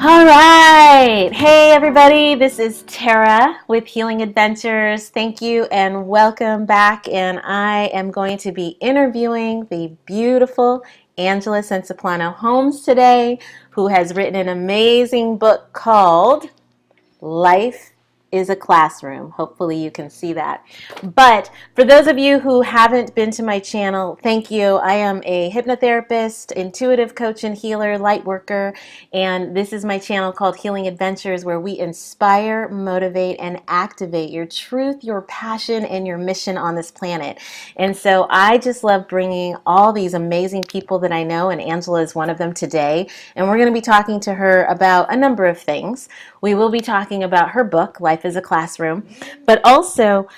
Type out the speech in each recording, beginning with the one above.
All right. Hey, everybody. This is Tara with Healing Adventures. Thank you and welcome back. And I am going to be interviewing the beautiful Angela Sensiplano Holmes today, who has written an amazing book called Life is a Classroom. Hopefully you can see that. But for those of you who haven't been to my channel, thank you. I am a hypnotherapist, intuitive coach and healer, light worker, and this is my channel called Healing Adventures, where we inspire, motivate, and activate your truth, your passion, and your mission on this planet. And so I just love bringing all these amazing people that I know, and Angela is one of them today. And we're going to be talking to her about a number of things. We will be talking about her book, Life is a Classroom, but also,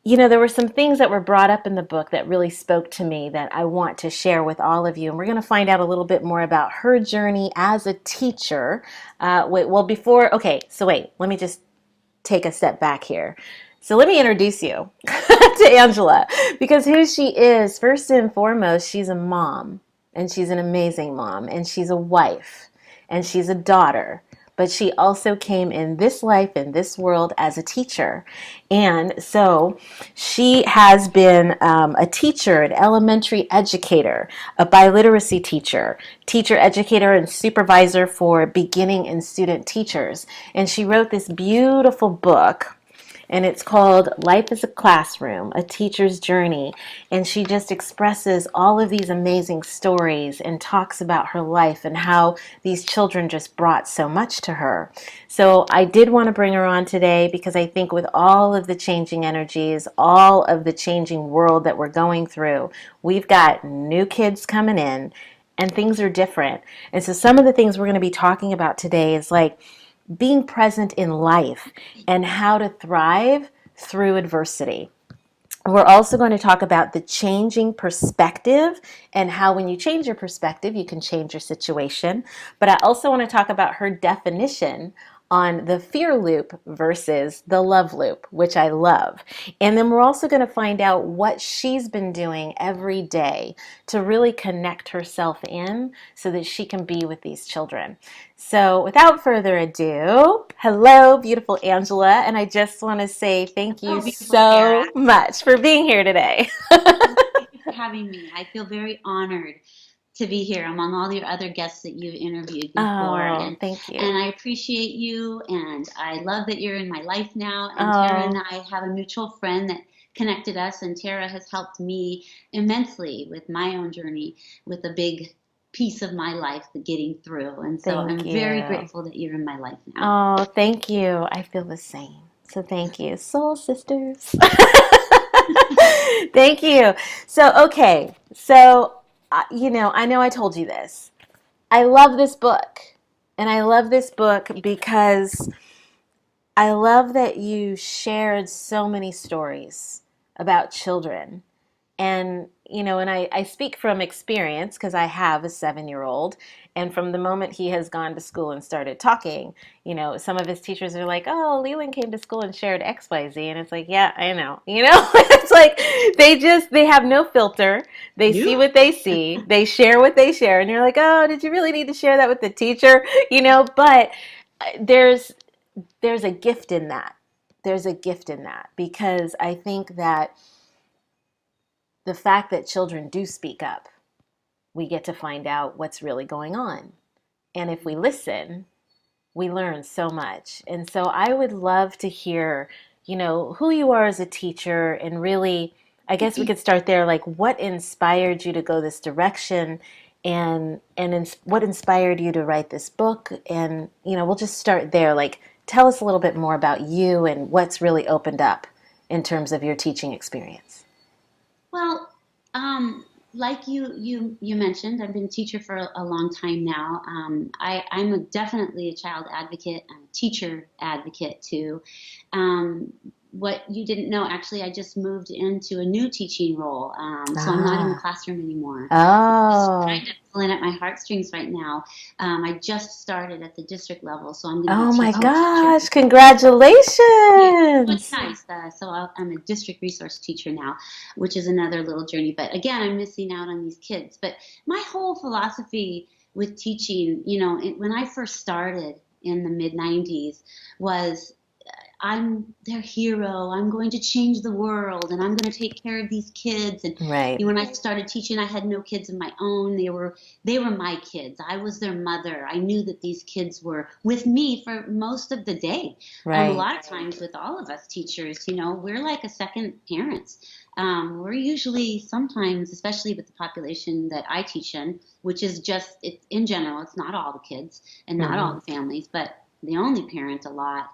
there were some things that were brought up in the book that really spoke to me that I want to share with all of you. And we're going to find out a little bit more about her journey as a teacher. Let me just take a step back here. So let me introduce you to Angela, because who she is, first and foremost, she's a mom, and she's an amazing mom, and she's a wife, and she's a daughter. But she also came in this life, in this world, as a teacher. And so she has been a teacher, an elementary educator, a biliteracy teacher, teacher, educator, and supervisor for beginning and student teachers. And she wrote this beautiful book, and it's called Life is a Classroom, A Teacher's Journey. And she just expresses all of these amazing stories and talks about her life and how these children just brought so much to her. So I did want to bring her on today because I think with all of the changing energies, all of the changing world that we're going through, we've got new kids coming in and things are different. And so some of the things we're going to be talking about today is like being present in life and how to thrive through adversity. We're also going to talk about the changing perspective and how when you change your perspective, you can change your situation. But I also want to talk about her definition on the fear loop versus the love loop, which I love. And then we're also going to find out what she's been doing every day to really connect herself in so that she can be with these children. So without further ado, hello, beautiful Angela. And I just want to say thank you so much for being here today. Thank you for having me. I feel very honored to be here among all your other guests that you've interviewed before. Oh, thank you. And I appreciate you, and I love that you're in my life now. And Tara and I have a mutual friend that connected us, and Tara has helped me immensely with my own journey, with a big piece of my life getting through. And so I'm very grateful that you're in my life now. Oh, thank you. I feel the same. So thank you. Soul sisters. Thank you. I know I told you this. I love this book. And I love this book because I love that you shared so many stories about children. And I speak from experience because I have a 7-year-old. And from the moment he has gone to school and started talking, some of his teachers are like, oh, Leland came to school and shared XYZ. And it's like, yeah, I know. It's like they have no filter. They see what they see. They share what they share. And you're like, oh, did you really need to share that with the teacher? But there's a gift in that. There's a gift in that because I think that the fact that children do speak up, we get to find out what's really going on. And if we listen, we learn so much. And so I would love to hear, who you are as a teacher, and really, I guess we could start there, like what inspired you to go this direction, and what inspired you to write this book. And, we'll just start there. Like, tell us a little bit more about you and what's really opened up in terms of your teaching experience. Well, like you mentioned, I've been a teacher for a long time now. I'm definitely a child advocate. I'm a teacher advocate too. What you didn't know, actually, I just moved into a new teaching role. So I'm not in the classroom anymore. Oh. I'm kind of pulling at my heartstrings right now. I just started at the district level, so I'm going to Oh be my teaching gosh, teachers. congratulations. Yeah, it's nice. I'm a district resource teacher now, which is another little journey. But again, I'm missing out on these kids. But my whole philosophy with teaching, when I first started, in the mid 90s was I'm their hero. I'm going to change the world and I'm going to take care of these kids. And Right. when I started teaching, I had no kids of my own. They were my kids. I was their mother. I knew that these kids were with me for most of the day. A Right. lot of times with all of us teachers, we're like a second parents. We're usually sometimes, especially with the population that I teach in, which is just in general, it's not all the kids and not all Hmm. the families, but the only parent a lot.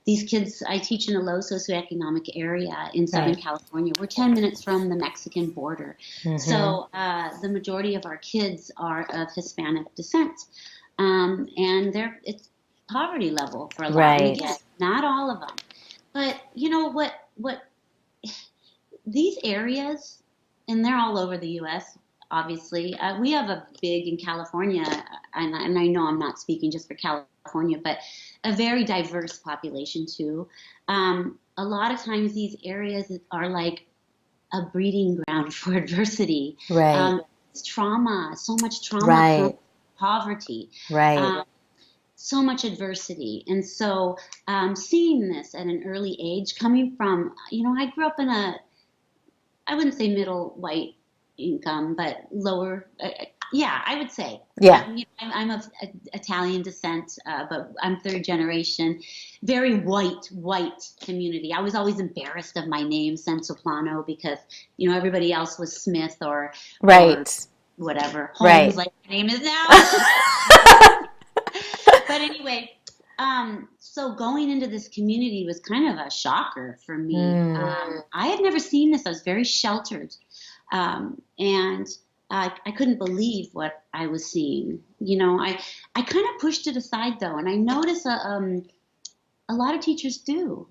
These kids, I teach in a low socioeconomic area in Southern Right. California. We're 10 minutes from the Mexican border. Hmm. So the majority of our kids are of Hispanic descent. And it's poverty level for a lot. And Right. again, not all of them. But you know what these areas, and they're all over the U.S., obviously. We have a big in California, and I know I'm not speaking just for California, but a very diverse population too. A lot of times these areas are like a breeding ground for adversity. Right. It's trauma, so much trauma comes Right. from poverty. Right. Um, so much adversity. And so seeing this at an early age, coming from, I grew up in I wouldn't say middle white income, but lower. Yeah, I would say. Yeah. I'm of Italian descent, but I'm third generation. Very white community. I was always embarrassed of my name, Sensoplano, because everybody else was Smith or Right. whatever Holmes, Right. like my name is now. But anyway, so going into this community was kind of a shocker for me. Mm. I had never seen this. I was very sheltered, and I couldn't believe what I was seeing. I kind of pushed it aside though, and I noticed a lot of teachers do.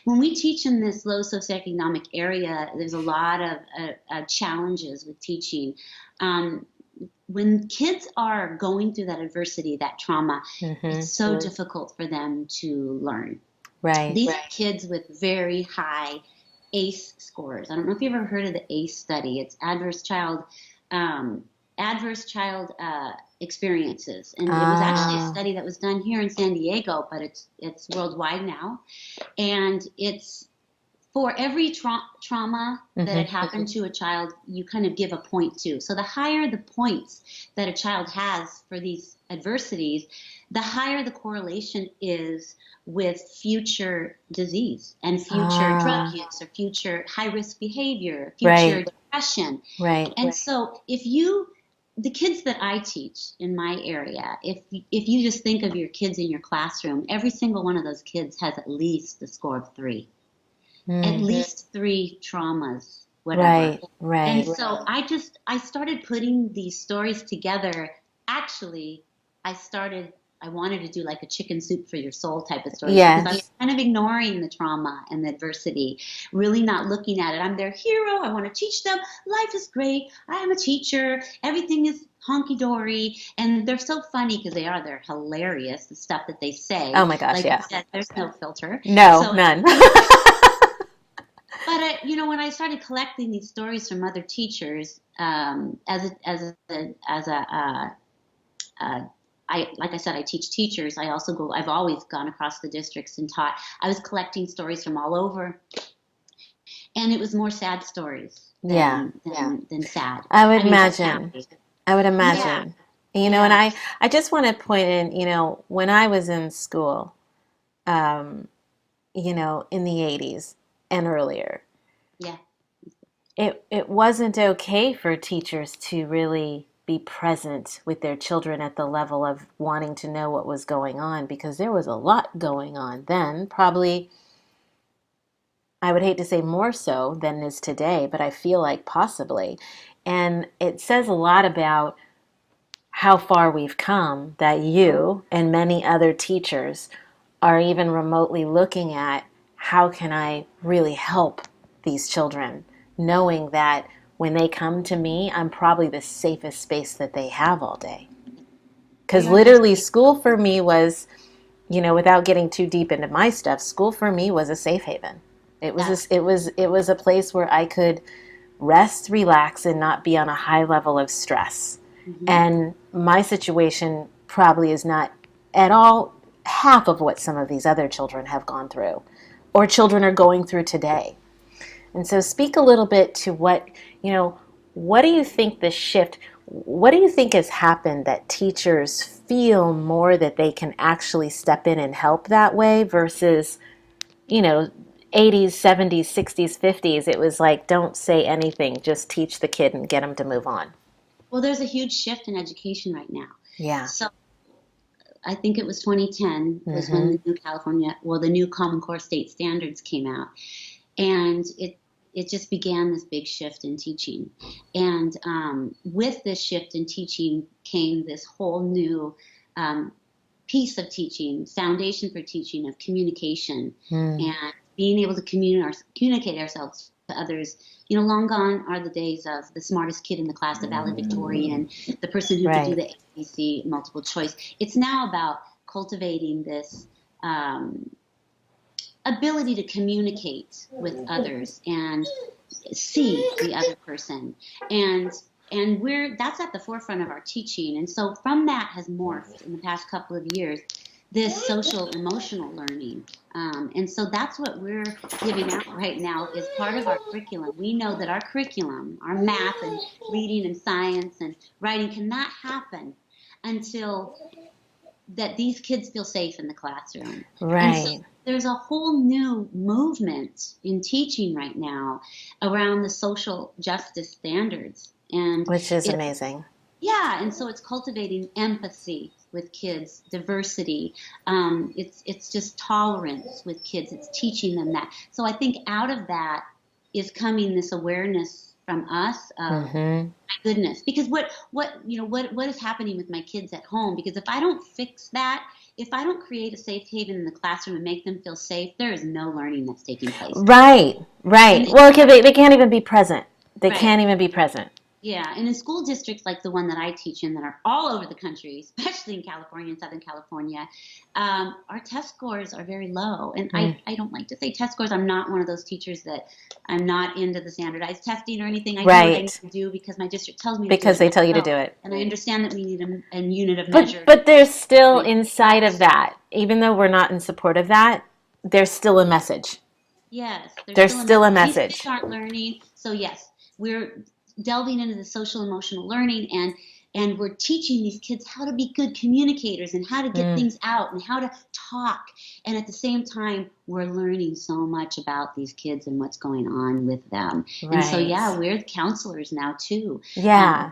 When we teach in this low socioeconomic area, there's a lot of challenges with teaching. When kids are going through that adversity, that trauma, Hmm. it's so difficult for them to learn. Right. These are kids with very high ACE scores. I don't know if you've ever heard of the ACE study. It's adverse child experiences, and it was actually a Ah. study that was done here in San Diego, but it's worldwide now, and it's for every trauma that Hmm. had happened to a child, you kind of give a point to. So the higher the points that a child has for these adversities, the higher the correlation is with future disease and future Ah. drug use or future high risk behavior, future Right. depression. Right. And so the kids that I teach in my area, if you just think of your kids in your classroom, every single one of those kids has at least a score of 3, at Mm. least 3 traumas, whatever. Right. And Right. so I started putting these stories together. Actually, I wanted to do like a chicken soup for your soul type of stories because I was Yes. kind of ignoring the trauma and the adversity, really not looking at it. I'm their hero. I want to teach them life is great. I am a teacher. Everything is honky dory. And they're so funny because they're hilarious, the stuff that they Oh say. my gosh. Like you Yeah. said, there's no filter. No, So none. but when I started collecting these stories from other teachers, like I said, I teach teachers. I've always gone across the districts and taught. I was collecting stories from all over, and it was more sad stories Yeah. than sad. I would I mean, just imagine. happy. I would Yeah, imagine. And yeah, I just want to point in, when I was in school, um, in the 80s and earlier, yeah. it wasn't okay for teachers to really be present with their children at the level of wanting to know what was going on because there was a lot going on then, probably I would hate to say more so than is today, but I feel like possibly. And it says a lot about how far we've come that you and many other teachers are even remotely looking at how can I really help these children, knowing that when they come to me, I'm probably the safest space that they have all day. We Because are their literally, safe. school for me was, without getting too deep into my stuff, school for me was a safe haven. That's It was a place where I could rest, relax, and not be on a high level of stress. hmm And my situation probably is not at all half of what some of these other children have gone through or children are going through today. And so speak a little bit to what do you think the shift, what do you think has happened that teachers feel more that they can actually step in and help that way versus, you know, 80s, 70s, 60s, 50s, it was like, don't say anything, just teach the kid and get them to move on. Well, there's a huge shift in education right now. Yeah. So I think it was 2010 was when Mm-hmm. the new Common Core state standards came out, and it just began this big shift in teaching. And with this shift in teaching came this whole new um, piece of teaching, foundation for teaching of communication Mm. and being able to communicate ourselves to others. You know, long gone are the days of the smartest kid in the class, the valedictorian, the person who could do Right. the ABC multiple choice. It's now about cultivating this um, ability to communicate with others and see the other person, and we're that's at the forefront of our teaching. And so from that has morphed in the past couple of years this social emotional learning, and so that's what we're giving out right now is part of our curriculum. We know that our curriculum, our math and reading and science and writing, cannot happen until that these kids feel safe in the classroom. And so Right. there's a whole new movement in teaching right now around the social justice standards. And Which is it, amazing. yeah, and so it's cultivating empathy with kids, diversity. It's just tolerance with kids. It's teaching them that. So I think out of that is coming this awareness from us of Mm-hmm. my goodness, because what is happening with my kids at home? Because if I don't fix that, if I don't create a safe haven in the classroom and make them feel safe, there is no learning that's taking place. Right. And Right. Well, okay, they can't even be present. They right. can't even be present. Yeah, and in school districts like the one that I teach in that are all over the country, especially in California and Southern California, our test scores are very low. And Mm. I don't like to say test scores. I'm not one of those teachers that I'm not into the standardized testing or anything. I do what I need Right. to do because my district tells me to do Because it, they and tell you I to go. do it. And I understand that we need a unit of But measure. but there's still Right. inside of that, even though we're not in support of that, there's still a message. Yes, there's There's still a still a message. These kids message. aren't learning. So yes, we're delving into the social emotional learning, and we're teaching these kids how to be good communicators and how to get Mm. things out and how to talk. And at the same time, we're learning so much about these kids and what's going on with them. And so Right. yeah, we're counselors now too. Yeah.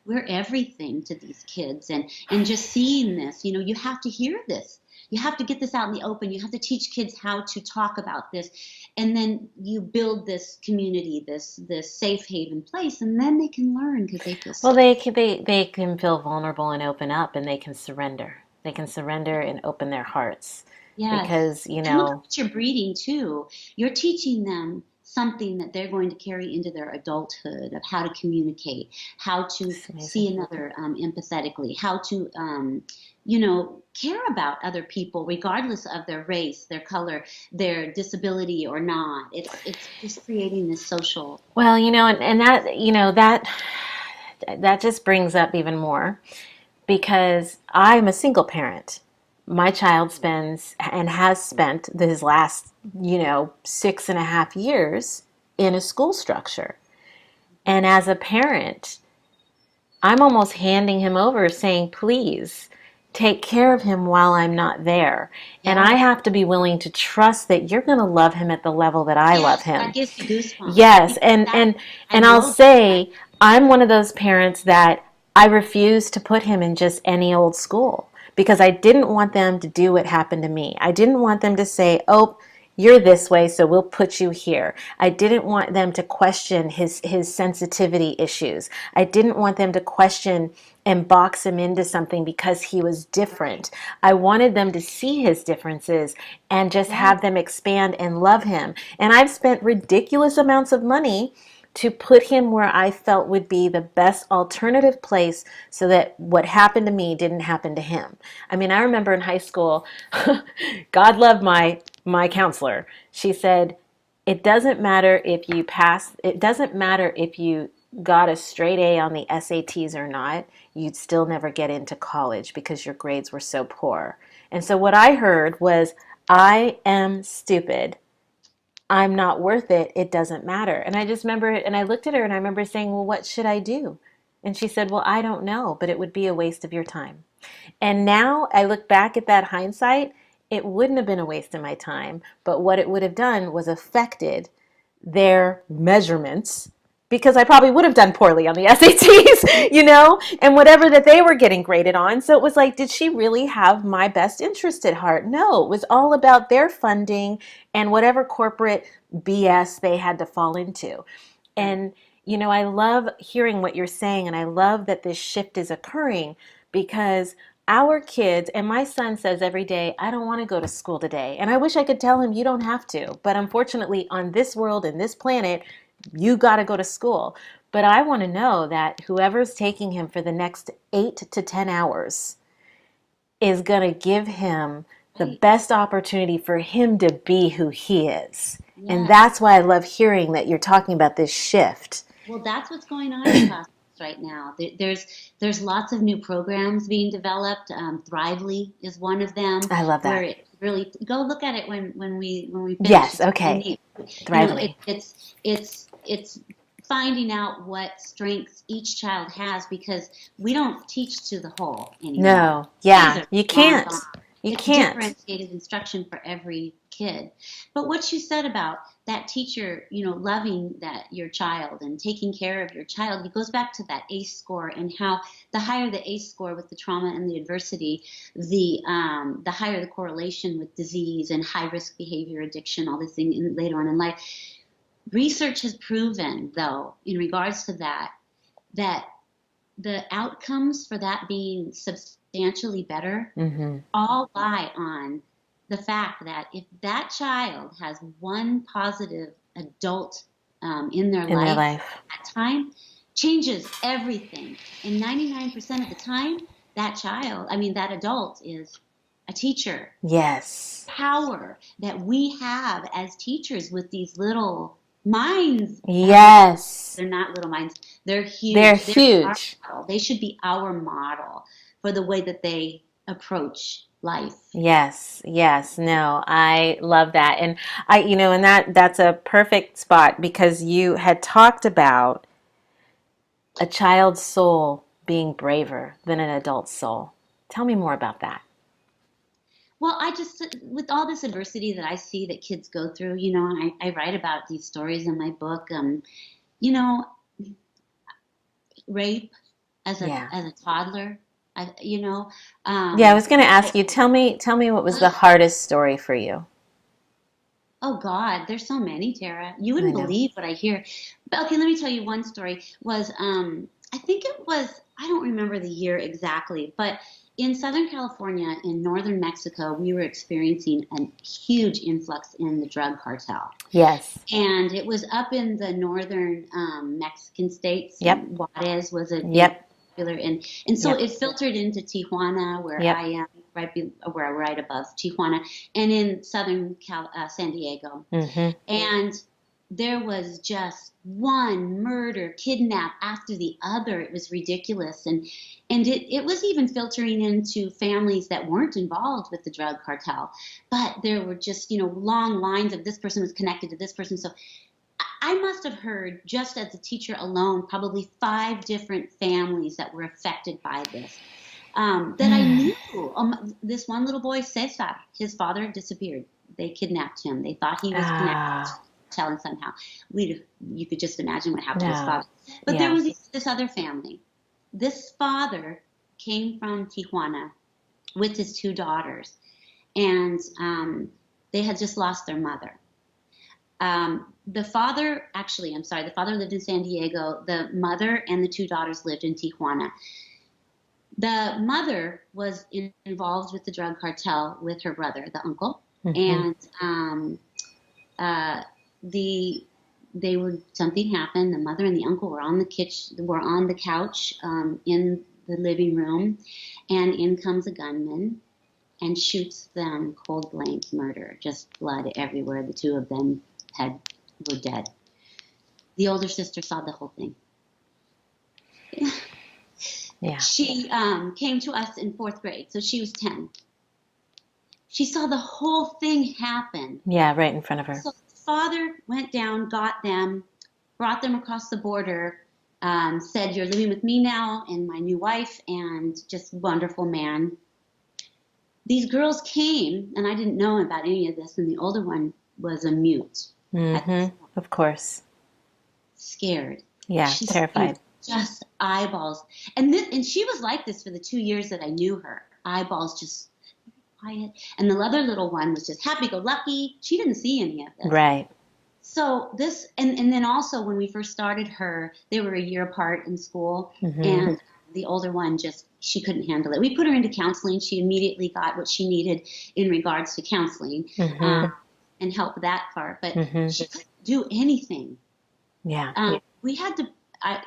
We're everything to these kids, and just seeing this, you have to hear this. You have to get this out in the open. You have to teach kids how to talk about this, and then you build this community, this safe haven place, and then they can learn because they feel Well, safe. they can feel vulnerable and open up, and they can surrender. They can surrender and open their hearts Yes. because And look at what you're breeding too. You're teaching them something that they're going to carry into their adulthood of how to communicate, how to it's amazing. see another empathetically, how to, care about other people regardless of their race, their color, their disability or not. It's just creating this social. Well, and that that just brings up even more because I'm a single parent. My child spends and has spent his last 6.5 years in a school structure, and as a parent, I'm almost handing him over saying, please take care of him while I'm not there. And I Yeah. have to be willing to trust that you're going to love him at the level that I love Yes, that him. gives me goosebumps Yes, because and that and I and I'll know that. say I'm one of those parents that I refuse to put him in just any old school because I didn't want them to do what happened to me. I didn't want them to say, "Oh, you're this way, so we'll put you here." I didn't want them to question his sensitivity issues. I didn't want them to question and box him into something because he was Right. different. I wanted them to see his differences and just Yes. have them expand and love him. And I've spent ridiculous amounts of money to put him where I felt would be the best alternative place so that what happened to me didn't happen to him. I mean, I remember in high school, God love my counselor. She said, it doesn't matter if you pass, it doesn't matter if you got a straight A on the SATs or not, you'd still never get into college because your grades were so poor. And so what I heard was, I am stupid. I'm not worth it. It doesn't matter. And I just remember it. And I looked at her and I remember saying, well, what should I do? And she said, well, I don't know, but it would be a waste of your time. And now I look back at that hindsight, it wouldn't have been a waste of my time. But what it would have done was affected their measurements, because I probably would have done poorly on the SATs, and whatever that they were getting graded on. So it was like, did she really have my best interest at heart? No, it was all about their funding and whatever corporate BS they had to fall into. And, I love hearing what you're saying, and I love that this shift is occurring because our kids, and my son says every day, I don't want to go to school today. And I wish I could tell him, you don't have to. But unfortunately, on this world and this planet, you got to go to school. But I want to know that whoever's taking him for the next 8 to 10 hours is going to give him the Right. best opportunity for him to be who he is. And Yes. that's why I love hearing that you're talking about this shift. Well, that's what's going on in classrooms right now. There's lots of new programs being developed. Thrively is one of them, I love where that. it really go look at it when we finish. Yes, It's really okay. neat. Thrively. It's finding out what strengths each child has, because we don't teach to the whole anymore. No, These yeah, are you long can't. gone. You It's can't. differentiated instruction for every kid. But what you said about that teacher, loving that your child and taking care of your child, it goes back to that ACE score, and how the higher the ACE score with the trauma and the adversity, the higher the correlation with disease and high risk behavior, addiction, all this thing later on in life. Research has proven, though, in regards to that the outcomes for that being substantially better Mm-hmm. all lie on the fact that if that child has one positive adult in their In their life life. at time, changes everything. And 99% of the time, that adult is a teacher. Yes. Power that we have as teachers with these little minds. Yes. They're not little minds. They're huge. They're Our huge. model. They should be our model for the way that they approach life. Yes, yes. No, I love that. And and that's a perfect spot because you had talked about a child's soul being braver than an adult soul. Tell me more about that. Well, with all this adversity that I see that kids go through, and I write about these stories in my book. You know, Rape as a Yeah. toddler. I, you know, Yeah, I was going to I, ask you, tell me what was the hardest story for you? oh God, there's so many, Tara. You I wouldn't know. believe what I hear. But okay, let me tell you one story. I think it was, I don't remember the year exactly, but in Southern California, in northern Mexico, we were experiencing a huge influx in the drug cartel. Yes. And it was up in the northern Mexican states. Yep. Juarez was a big Yep. popular, and so Yep. it filtered into Tijuana, where Yep. I am, right above Tijuana, and in southern San Diego. Mm-hmm. And there was just one murder, kidnap after the other. It was ridiculous, and it was even filtering into families that weren't involved with the drug cartel, but there were just long lines of this person was connected to this person. So I must have heard, just as a teacher alone, probably 5 different families that were affected by this. That I knew. This one little boy, Cesar, his father disappeared. They kidnapped him. They thought he was connected to Ah, Telling somehow. You could just imagine what happened to his no. father. But there Yeah. was this other family. This father came from Tijuana with his 2 daughters, and they had just lost their mother. The father, actually, I'm sorry, the father lived in San Diego. The mother and the 2 daughters lived in Tijuana. The mother was involved with the drug cartel with her brother, the uncle, Mm-hmm. and uh, something happened. The mother and the uncle were on the couch in the living room, and in comes a gunman and shoots them cold blank murder, just blood everywhere. The 2 of them were dead. The older sister saw the whole thing. Yeah. She came to us in fourth grade, so she was 10. She saw the whole thing happen. Yeah, right in front of her. So father went down, got them, brought them across the border, said, "You're living with me now and my new wife," and just wonderful man. These girls came, and I didn't know about any of this, and the older one was a mute at this point, Of course. scared. Yeah, She's terrified. just eyeballs. And she was like this for the 2 years that I knew her. Eyeballs just quiet. And the other little one was just happy-go-lucky. She didn't see any of this. Right. So this, and then also when we first started her, they were a year apart in school, Mm-hmm. and the older one just, she couldn't handle it. We put her into counseling. She immediately got what she needed in regards to counseling, Mm-hmm. and help that part, but Mm-hmm. she couldn't do anything. Yeah. We had to,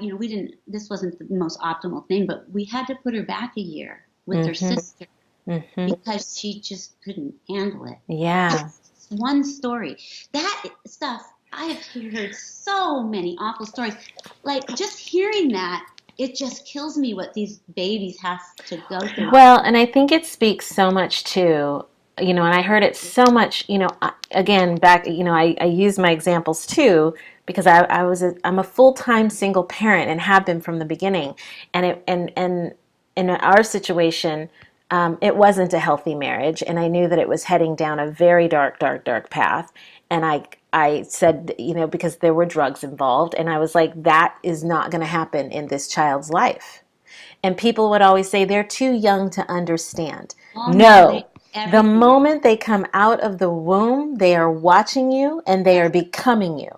we didn't, this wasn't the most optimal thing, but we had to put her back a year with her Mm-hmm. sister Mm-hmm. because she just couldn't handle it. Yeah. One story. That stuff, I have heard so many awful stories. Like, just hearing that, it just kills me what these babies have to go through. Well, and I think it speaks so much to, and I heard it so much, again, back, I use my examples too, because I'm a full-time single parent and have been from the beginning. And in our situation, it wasn't a healthy marriage, and I knew that it was heading down a very dark, dark, dark path. And I said, because there were drugs involved, and I was like, that is not going to happen in this child's life. And people would always say they're too young to understand. Oh no, No, the everything. moment they come out of the womb, they are watching you and they are Yes, becoming you.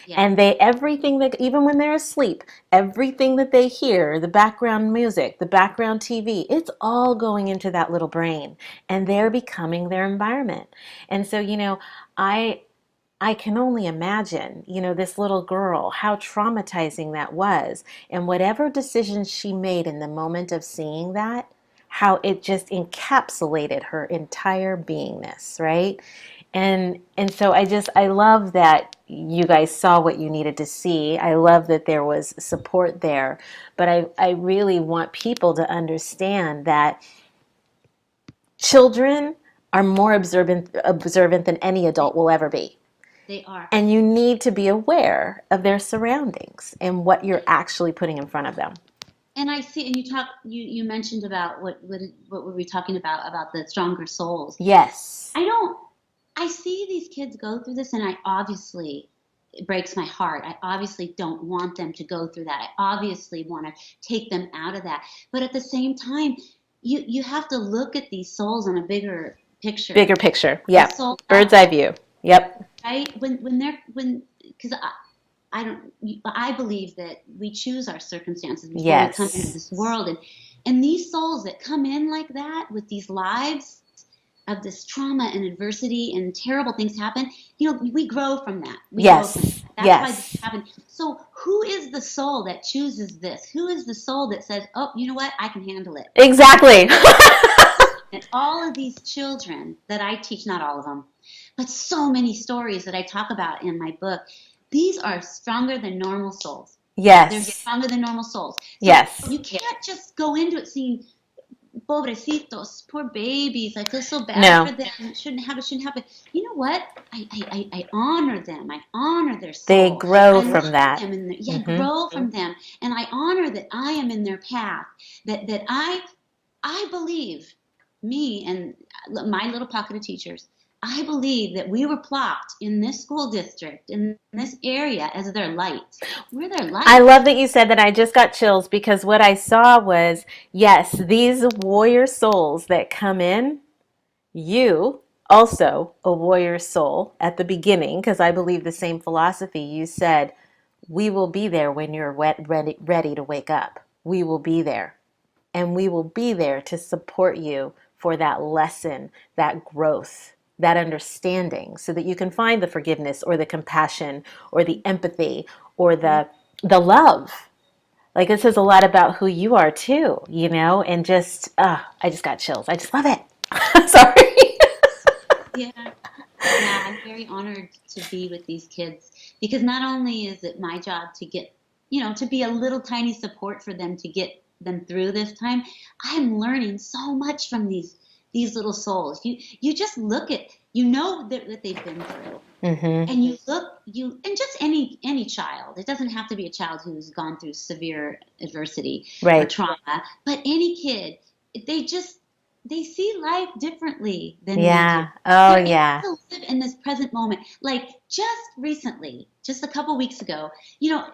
yes. And everything that, even when they're asleep, everything that they hear, the background music, the background TV, it's all going into that little brain and they're becoming their environment. And so, I can only imagine, this little girl, how traumatizing that was. And whatever decisions she made in the moment of seeing that, how it just encapsulated her entire beingness, right? And so I love that you guys saw what you needed to see. I love that there was support there. But I really want people to understand that children are more observant than any They, adult will ever be. they are. And you need to be aware of their surroundings and what you're actually putting in front of them. And I see, and you mentioned about what were we talking about the stronger souls. Yes. I don't, I see these kids go through this, and it breaks my heart. I obviously don't want them to go through that. I obviously want to take them out of that. But at the same time, you have to look at these souls on a bigger picture. Bigger picture. The Yeah. soul Bird's eye view. Yep. right? Because I believe that we choose our circumstances before we come into Yes. this world, and these souls that come in like that with these lives of this trauma and adversity and terrible things happen, we grow from that. We grow from Yes. that. That's why this Yes. happened. So who is the soul that chooses this? Who is the soul that says, "Oh, you know what? I can handle it"? Exactly. And all of these children that I teach, not all of them, but so many stories that I talk about in my book, these are stronger than normal souls. They're Yes. stronger than normal souls. So Yes. you can't just go into it seeing, pobrecitos, poor babies, I feel so bad No. for them, it shouldn't happen. You know what? I honor them. I honor their They soul. grow I from love that. them in I Mm-hmm. grow from them. And I honor that I am in their path, that I believe, me and my little pocket of teachers, I believe that we were plopped in this school district, in this area, as their light. We're their light. I love that you said that. I just got chills because what I saw was, yes, these warrior souls that come in, you also a warrior soul at the beginning, because I believe the same philosophy. You said, we will be there when you're ready to wake up. We will be there. And we will be there to support you for that lesson, that growth, that understanding, so that you can find the forgiveness or the compassion or the empathy or the love. Like, it says a lot about who you are too, and just, I just got chills. I just love it. Sorry. Yeah. Yeah, I'm very honored to be with these kids because not only is it my job to get to be a little tiny support for them to get them through this time. I'm learning so much from these little souls. You just look at, that they've been through. Mm-hmm. And and just any child. It doesn't have to be a child who's gone through severe adversity or Right. trauma, but any kid, they just they see life differently than we do. Yeah. Oh, They're able yeah. to live in this present moment. Like just recently, just a couple weeks ago,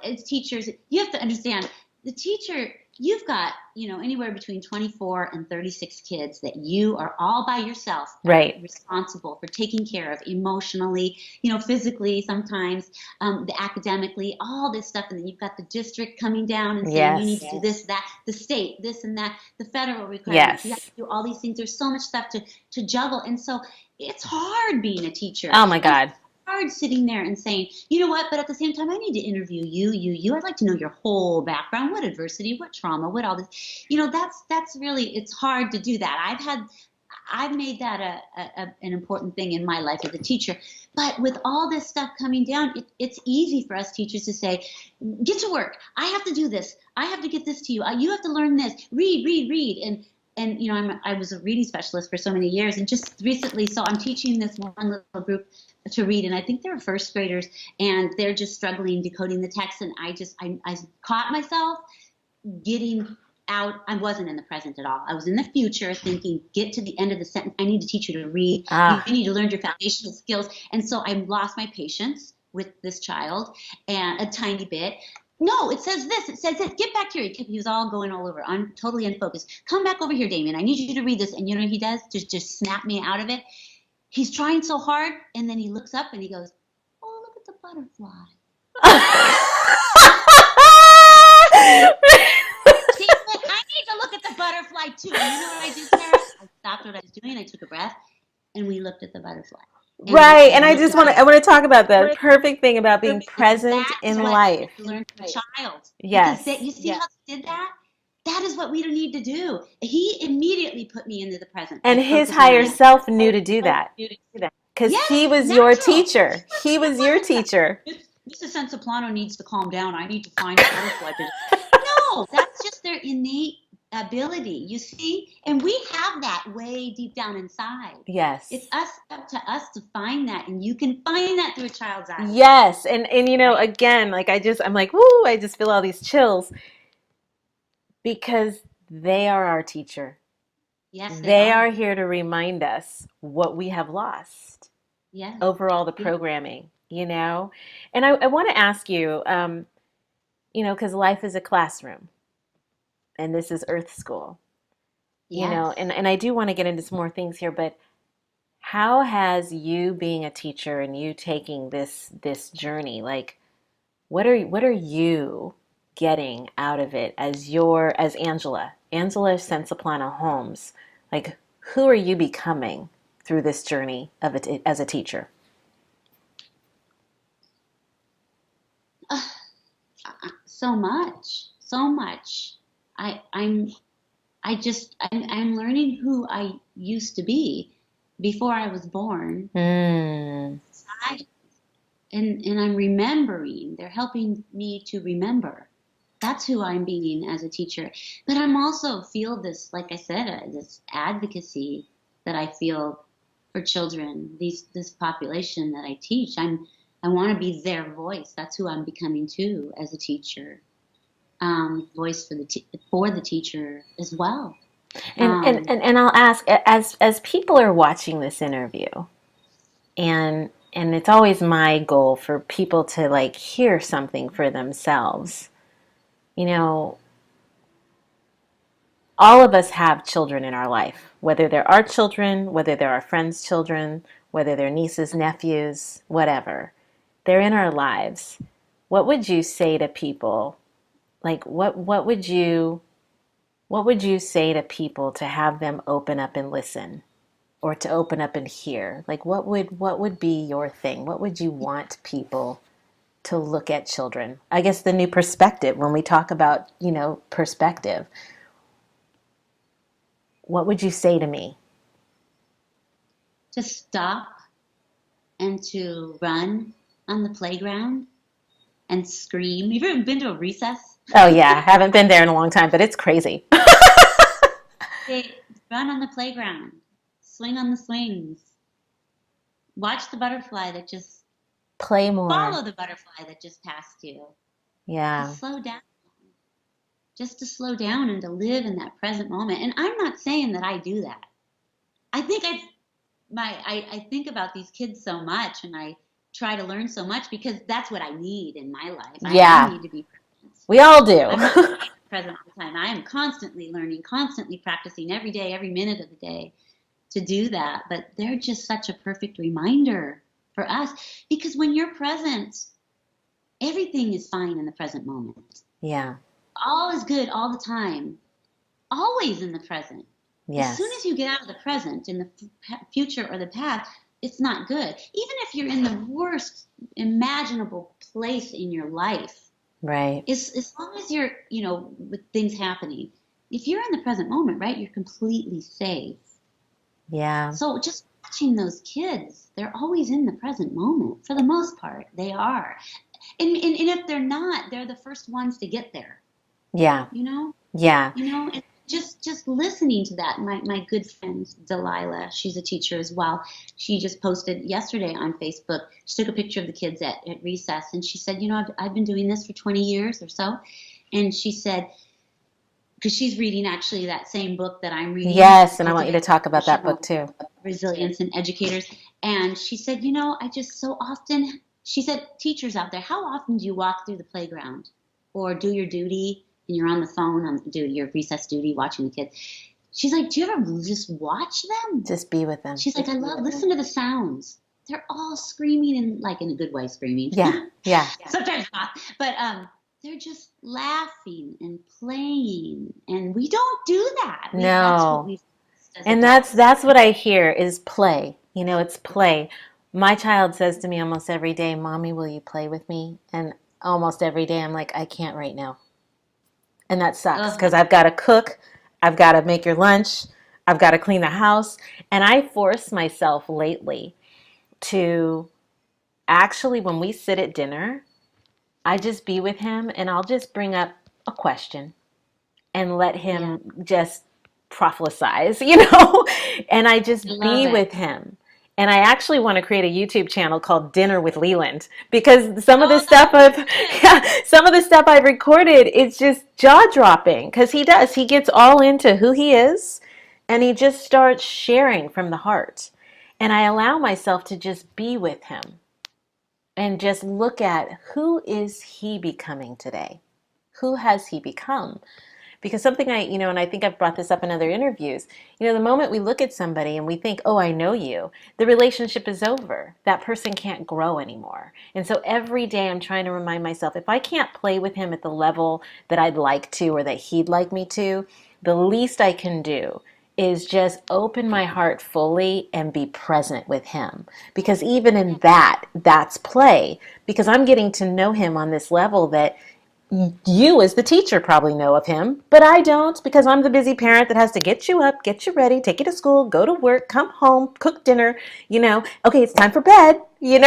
as teachers, you have to understand the teacher, you've got, anywhere between 24 and 36 kids that you are all by yourself Right. responsible for taking care of emotionally, physically sometimes, academically, all this stuff. And then you've got the district coming down and saying, you need Yes. to do this, that, the state, this and that, the federal requirements. You have Yes. to do all these things. There's so much stuff to juggle. And so it's hard being a teacher. Oh my And God. hard sitting there and saying, you know what, but at the same time, I need to interview you. I'd like to know your whole background, what adversity, what trauma, what all this. That's really, it's hard to do that. I've made that an important thing in my life as a teacher. But with all this stuff coming down, it's easy for us teachers to say, get to work. I have to do this. I have to get this to you. You have to learn this. Read. And I was a reading specialist for so many years, and just recently, so I'm teaching this one little group to read, and I think they're first graders, and they're just struggling decoding the text, and I caught myself getting out. I wasn't in the present at all. I was in the future thinking, get to the end of the sentence. I need to teach you to read. You Ah. need to learn your foundational skills. And so I lost my patience with this child and a tiny bit. No, it says this. It says this. Get back here. He was all going all over. I'm totally unfocused. Come back over here, Damien. I need you to read this. And you know what he does? Just snap me out of it. He's trying so hard, and then he looks up and he goes, "Oh, look at the butterfly." He went, "I need to look at the butterfly too." And you know what I did, Sarah? I stopped what I was doing. I took a breath, and we looked at the butterfly. Right. And I Looked just at I it. want to talk about the perfect thing about being present That's in what life. I learned from a child. Because Yes. you see how they did that? That is what we need to do. He immediately put me into the present by And his focusing higher on him. self knew to do that because he Yes, was your natural. teacher. He was your teacher. Mrs. Sensiplano needs to calm down. I need to find a butterfly. No, that's just their innate ability, you see? And we have that way deep down inside. Yes. It's up to us to find that, and you can find that through a child's eyes. Yes. And again, like I'm like, woo, I just feel all these chills because they are our teacher. Yes, they They are. are here to remind us what we have lost Yes. over all the programming, And I want to ask you, because life is a classroom and this is Earth School, Yes. and I do want to get into some more things here, but how has you being a teacher and you taking this journey, like what are you getting out of it as Angela Sensiplano Holmes? Like, who are you becoming through this journey as a teacher? So much. I'm learning who I used to be before I was born. Mm. And I'm remembering. They're helping me to remember. That's who I'm being as a teacher. But I'm also feel this, like I said, this advocacy that I feel for children, this population that I teach. I want to be their voice. That's who I'm becoming too as a teacher. Voice for the teacher as well. And I'll ask, as people are watching this interview, and it's always my goal for people to like hear something for themselves. All of us have children in our life, whether they're our children, whether they're our friends' children, whether they're nieces, nephews, whatever. They're in our lives. What would you say to people? Like, what would you say to people to have them open up and listen, or to open up and hear? Like, what would be your thing? What would you want people to look at children? I guess the new perspective, when we talk about, perspective, what would you say to me? To stop and to run on the playground and scream. Have you ever been to a recess? Oh yeah, I haven't been there in a long time, but it's crazy. They run on the playground, swing on the swings, watch the butterfly that just Play more. follow the butterfly that just passed you. Yeah. Just slow down. Just to slow down and to live in that present moment. And I'm not saying that I do that. I think I think about these kids so much, and I try to learn so much because that's what I need in my life. I Yeah. need to be present. We all do. I'm not present all the time. I am constantly learning, constantly practicing every day, every minute of the day to do that. But they're just such a perfect reminder for us because when you're present, everything is fine in the present moment. Yeah. All is good all the time, always in the present. As soon as Yes. you get out of the present in the future or the past, it's not good. Even if you're in the worst imaginable place in your life, Right. as long as you're, with things happening, if you're in the present moment, right, you're completely safe. Yeah. So just watching those kids, they're always in the present moment. For the most part, they are. And if they're not, they're the first ones to get there, Yeah. you know? Yeah. And just listening to that. My good friend Delilah, she's a teacher as well. She just posted yesterday on Facebook. She took a picture of the kids at recess, and she said, I've been doing this for 20 years or so. And she said, because she's reading actually that same book that I'm reading, Yes, and I want you to Cultivating talk about that book Emotional too. Resilience in Educators. And she said, I just so often, she said, teachers out there, how often do you walk through the playground or do your duty and you're on the phone do your recess duty watching the kids? She's like, do you ever just watch them? Just be with them. She's like, I love, listen to the sounds. They're all screaming and like in a good way screaming. Yeah. Yeah. Sometimes not. But they're just laughing and playing. And we don't do that. That's what No. we've as And adults. that's what I hear is play. It's play. My child says to me almost every day, "Mommy, will you play with me?" And almost every day I'm like, "I can't right now." And that sucks Ugh, because I've got to cook, I've got to make your lunch, I've got to clean the house, and I force myself lately to actually when we sit at dinner, I just be with him and I'll just bring up a question and let yeah. him just prophesize, and I I just love be it. with him. And I actually want to create a YouTube channel called Dinner with Leland because some of the Oh, stuff that'd be I've good. yeah, some of the stuff I've recorded, it's just jaw-dropping because he gets all into who he is and he just starts sharing from the heart. And I allow myself to just be with him and just look at who is he becoming today? Who has he become? Because something and I think I've brought this up in other interviews, the moment we look at somebody and we think, oh, I know you, the relationship is over. That person can't grow anymore. And so every day I'm trying to remind myself, if I can't play with him at the level that I'd like to or that he'd like me to, the least I can do is just open my heart fully and be present with him. Because even in that, that's play. Because I'm getting to know him on this level that you as the teacher probably know of him, but I don't because I'm the busy parent that has to get you up, get you ready, take you to school, go to work, come home, cook dinner, okay, it's time for bed, and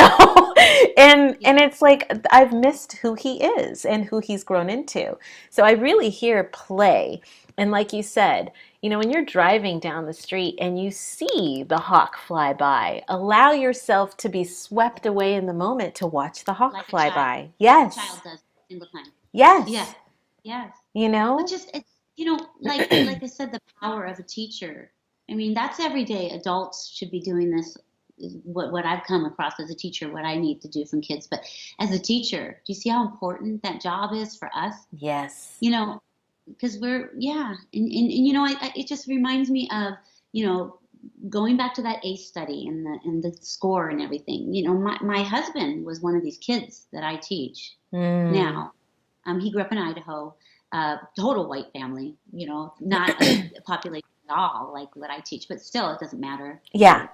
Yeah. it's like I've missed who he is and who he's grown into. So I really hear play. And like you said, when you're driving down the street and you see the hawk fly by, allow yourself to be swept away in the moment to watch the hawk Like fly by. Yes. a child does every single time. Yeah. Yes. Yes. You But know? just it's like I said, the power of a teacher. I mean, that's every day. Adults should be doing this. Is what I've come across as a teacher, what I need to do from kids. But as a teacher, do you see how important that job is for us? Yes. You know, because we're yeah, and it just reminds me of you know going back to that ACE study and the score and everything. My husband was one of these kids that I teach Mm. now. He grew up in Idaho, total white family, not a population at all like what I teach, but still, it doesn't matter Yeah. where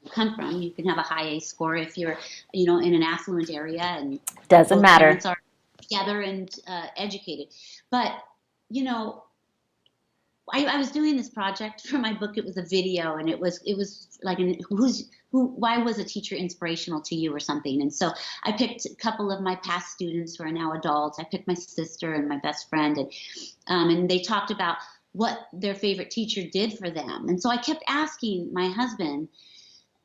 you come from. You can have a high A score if you're, in an affluent area and Doesn't both matter. parents are together and educated. But, you know, I was doing this project for my book. It was a video, and it was like why was a teacher inspirational to you or something? And so I picked a couple of my past students who are now adults. I picked my sister and my best friend, and they talked about what their favorite teacher did for them. And so I kept asking my husband,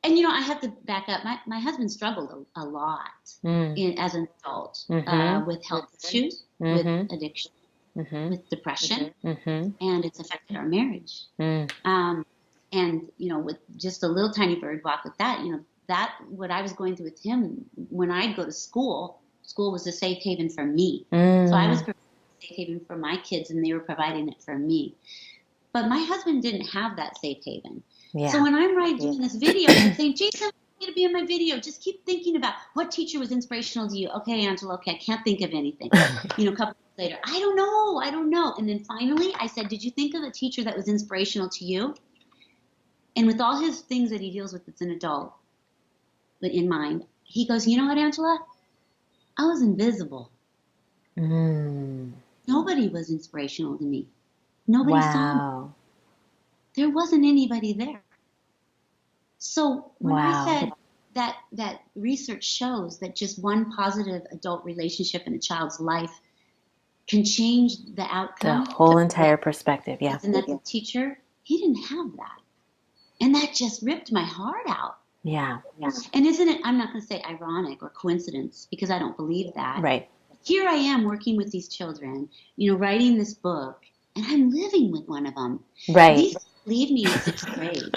and I have to back up. My husband struggled a lot Mm. as an adult Mm-hmm. with health issues, with Mm-hmm. addiction, Mm-hmm. with depression, Mm-hmm. and it's affected our marriage. Mm. Um, and with just a little tiny bird walk with that, that what I was going through with him when I'd go to school, school was a safe haven for me. So I was Mm. providing a safe haven for my kids, and they were providing it for me. But my husband didn't have that safe haven. So Yeah. when I'm doing this video, I kept saying, Jason, I want you to be in my video. Just keep thinking about what teacher was inspirational to you. Okay, Angela, okay, I can't think of anything. A couple days later, I don't know. And then finally I said, did you think of a teacher that was inspirational to you? And with all his things that he deals with as an adult, but in mind, he goes, you know what, Angela? I was invisible. Mm. Nobody was inspirational to me. Nobody saw me. Wow. There wasn't anybody there. So when I Wow. said that research shows that just one positive adult relationship in a child's life can change the The outcome, whole entire perspective. Yeah. and that's a teacher, he didn't have that. And that just ripped my heart out. Yeah. And isn't it, I'm not going to say ironic or coincidence, because I don't believe that. Right. Here I am working with these children, writing this book, and I'm living with one of them. Right. These leave me in sixth grade.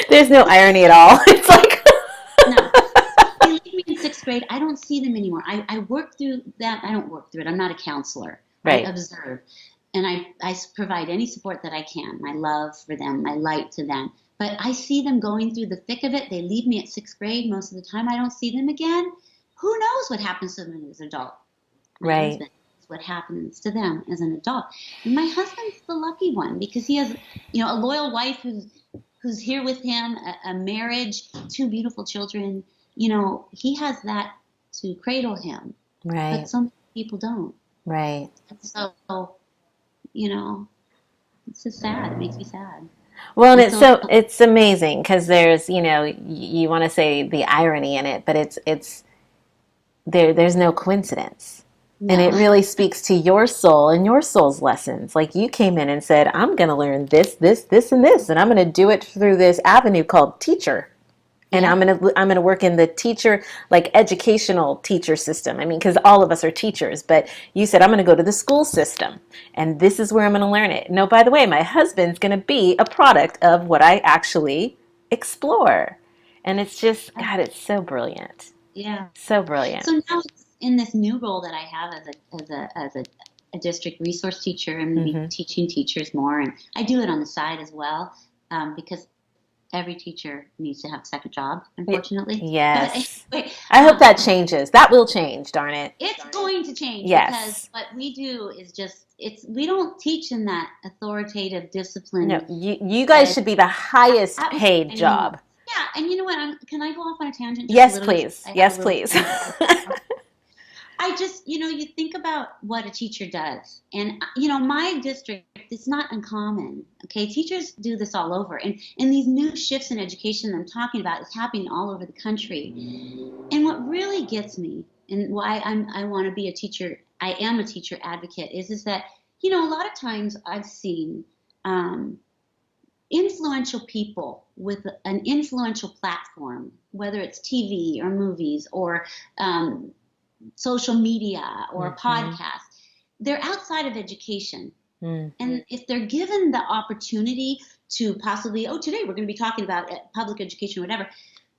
There's no irony at all. It's like No, they leave me in sixth grade. I don't see them anymore. I work through that. I don't work through it. I'm not a counselor. Right. I observe, and I provide any support that I can. My love for them, my light to them. But I see them going through the thick of it. They leave me at sixth grade. Most of the time, I don't see them again. Who knows what happens to them as an adult? My right. husband knows what happens to them as an adult. And my husband's the lucky one because he has, a loyal wife who's here with him, a marriage, two beautiful children. He has that to cradle him. Right. But some people don't. Right. And so, it's just sad. It makes me sad. Well, and And it's amazing because there's, you want to say the irony in it, but it's there's no coincidence. And it no. really speaks to your soul and your soul's lessons. Like you came in and said, I'm going to learn this, this, this, and this, and I'm going to do it through this avenue called teacher. And Yeah. I'm gonna work in the teacher, like educational teacher system. I mean, because all of us are teachers, but you said I'm gonna go to the school system, and this is where I'm gonna learn it. No, by the way, my husband's gonna be a product of what I actually explore, and it's just, God, it's so brilliant, Yeah. so brilliant. So now in this new role that I have as a district resource teacher, I'm going to be teaching teachers more, and I do it on the side as well because every teacher needs to have a second job, unfortunately. Yes. But anyway, I hope that changes. That will change, darn it. it's going to change Yes. because what we do is we don't teach in that authoritative discipline. No, you guys should be the highest paid job. Yeah, and you know what? Can I go off on a tangent? Yes, please. Yes, please. I just, you think about what a teacher does. And, my district, it's not uncommon. Okay. Teachers do this all over. And these new shifts in education that I'm talking about is happening all over the country. And what really gets me and why I want to be a teacher, I am a teacher advocate, is that, a lot of times I've seen influential people with an influential platform, whether it's TV or movies or social media or a podcast, they're outside of education. And if they're given the opportunity to possibly, today we're going to be talking about public education or whatever,